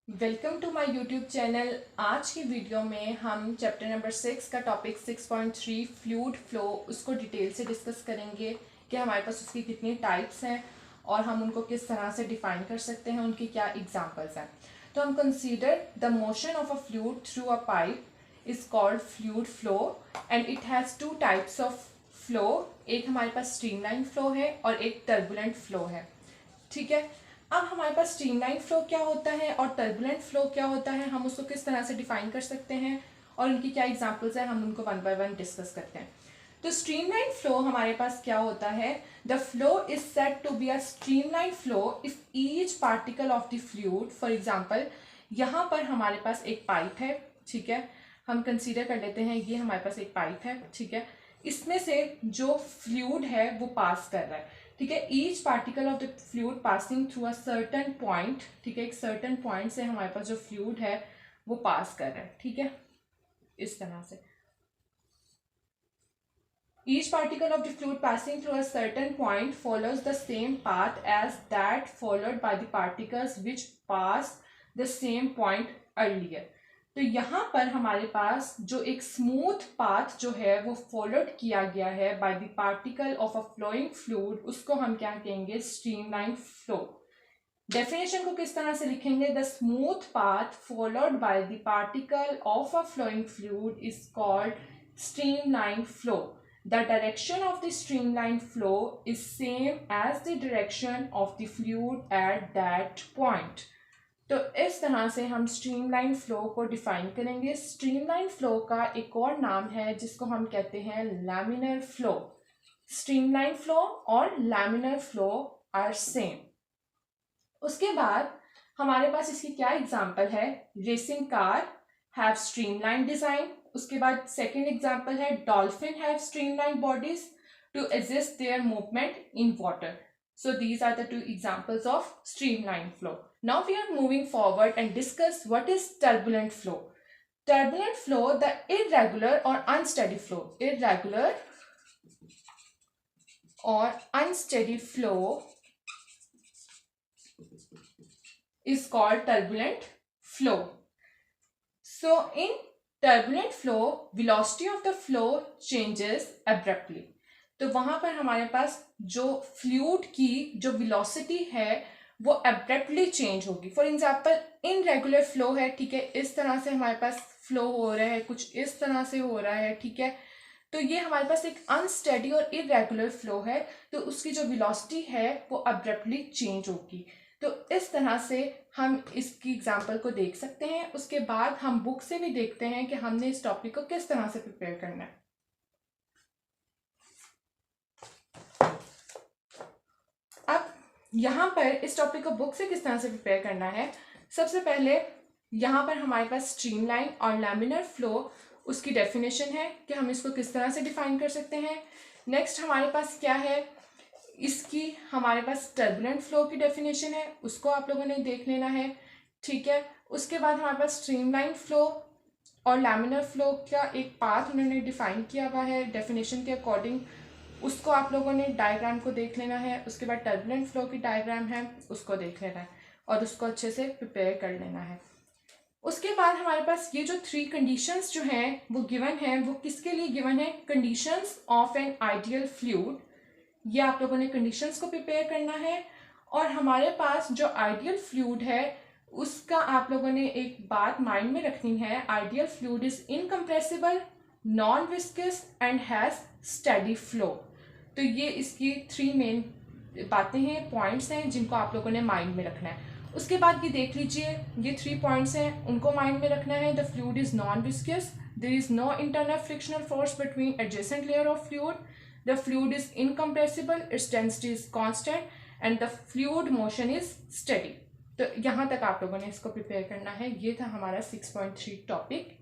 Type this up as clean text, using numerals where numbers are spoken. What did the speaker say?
Welcome to my YouTube channel. आज की video में हम चैप्टर नंबर 6 का टॉपिक 6.3 फ्लूइड फ्लो उसको डिटेल से डिस्कस करेंगे कि हमारे पास उसकी कितनी टाइप्स हैं और हम उनको किस तरह से डिफाइन कर सकते हैं, उनकी क्या एग्जांपल्स हैं। तो हम consider the motion of a fluid through a pipe is called fluid flow and it has two types of flow. एक हमारे पास स्ट्रीमलाइन फ्लो है और एक टर्बुलेंट फ्लो है। ठीक है, अब हमारे पास स्ट्रीमलाइन फ्लो क्या होता है और टर्बुलेंट फ्लो क्या होता है, हम उसको किस तरह से डिफाइन कर सकते हैं और उनकी क्या एग्जांपल्स हैं, हम उनको वन बाय वन डिस्कस करते हैं। तो स्ट्रीमलाइन फ्लो हमारे पास क्या होता है, the flow is said to be a streamline flow if each particle of the fluid, for example यहाँ पर हमारे पास एक पाइप है। ठीक है, हम कंसीडर कर लेते हैं ये हमारे पास एक पाइप है। ठीक है, इसमें से जो फ्लूइड है वो पास कर रहा है। ठीक है, each particle of the fluid passing through a certain point. ठीक है, एक सर्टन पॉइंट से हमारे पास जो फ्लूइड है वो पास कर रहा है। ठीक है, इस तरह से each particle of the fluid passing through a certain point follows the same path as that followed by the particles which pass the same point earlier. तो यहाँ पर हमारे पास जो एक स्मूथ पाथ जो है वो फॉलोड किया गया है by the particle of a flowing fluid, उसको हम क्या कहेंगे, स्ट्रीमलाइन फ्लो। डेफिनेशन को किस तरह से लिखेंगे, the smooth path followed by the particle of a flowing fluid is called streamline flow. The direction of the streamline flow is same as the direction of the fluid at that point. तो इस तरह से हम streamline flow को define करेंगे। Streamline flow का एक और नाम है जिसको हम कहते हैं लैमिनर फ्लो। स्ट्रीमलाइन फ्लो और लैमिनर फ्लो आर सेम। उसके बाद हमारे पास इसकी क्या एग्जांपल है, racing car have streamline design. उसके बाद सेकंड एग्जांपल है dolphin have streamline bodies to assist their movement in water. So these are the two examples of streamline flow. Now we are moving forward and discuss what is turbulent flow. Turbulent flow, the irregular or unsteady flow. Irregular or unsteady flow is called turbulent flow. So in turbulent flow, velocity of the flow changes abruptly. तो वहां पर हमारे पास जो fluid की जो velocity है वो abruptly change होगी। फॉर एग्जांपल इनरेगुलर फ्लो है। ठीक है, इस तरह से हमारे पास फ्लो हो रहा है, कुछ इस तरह से हो रहा है। ठीक है, तो ये हमारे पास एक अनस्टेडी और इरेगुलर फ्लो है, तो उसकी जो वेलोसिटी है वो एब्रप्टली चेंज होगी। तो इस तरह से हम इसकी एग्जांपल को देख सकते हैं। उसके बाद हम बुक से भी देखते हैं कि हमने इस टॉपिक को किस तरह से प्रिपेयर करना है। अब यहाँ पर इस टॉपिक को बुक से किस तरह से प्रिपेयर करना है, सबसे पहले यहाँ पर हमारे पास स्ट्रीमलाइन और लैमिनर फ्लो उसकी डेफिनेशन है कि हम इसको किस तरह से डिफाइन कर सकते हैं। नेक्स्ट हमारे पास क्या है, इसकी हमारे पास टर्बुलेंट फ्लो की डेफिनेशन है, उसको आप लोगों ने देख लेना है। ठीक है, उसके बाद हमारे पास स्ट्रीमलाइन फ्लो और लैमिनर फ्लो का एक पाथ उन्होंने डिफाइन किया हुआ है डेफिनेशन के अकॉर्डिंग, उसको आप लोगों ने डायग्राम को देख लेना है। उसके बाद टर्बुलेंट फ्लो की डायग्राम है, उसको देख लेना है और उसको अच्छे से प्रिपेयर कर लेना है। उसके बाद हमारे पास ये जो 3 कंडीशंस जो हैं वो गिवन है, वो किसके लिए गिवन है, conditions of an ideal fluid. ये आप लोगों ने कंडीशंस को प्रिपेयर करना है। और हमारे पास जो आइडियल फ्लूइड है उसका आप लोगों ने एक बात माइंड में रखनी है, ideal fluid is incompressible, non viscous and has steady flow. तो ये इसकी 3 मेन बातें हैं, पॉइंट्स हैं जिनको आप लोगों ने माइंड में रखना है। उसके बाद ये देख लीजिए, ये 3 पॉइंट्स हैं, उनको माइंड में रखना है। The fluid is non viscous, there is no internal frictional force between adjacent layer of fluid, the fluid is incompressible, its density is constant and the fluid motion is steady. तो यहाँ तक आप लोगों ने इसको प्रिपेयर करना है। ये था हमारा 6.3 टॉपिक।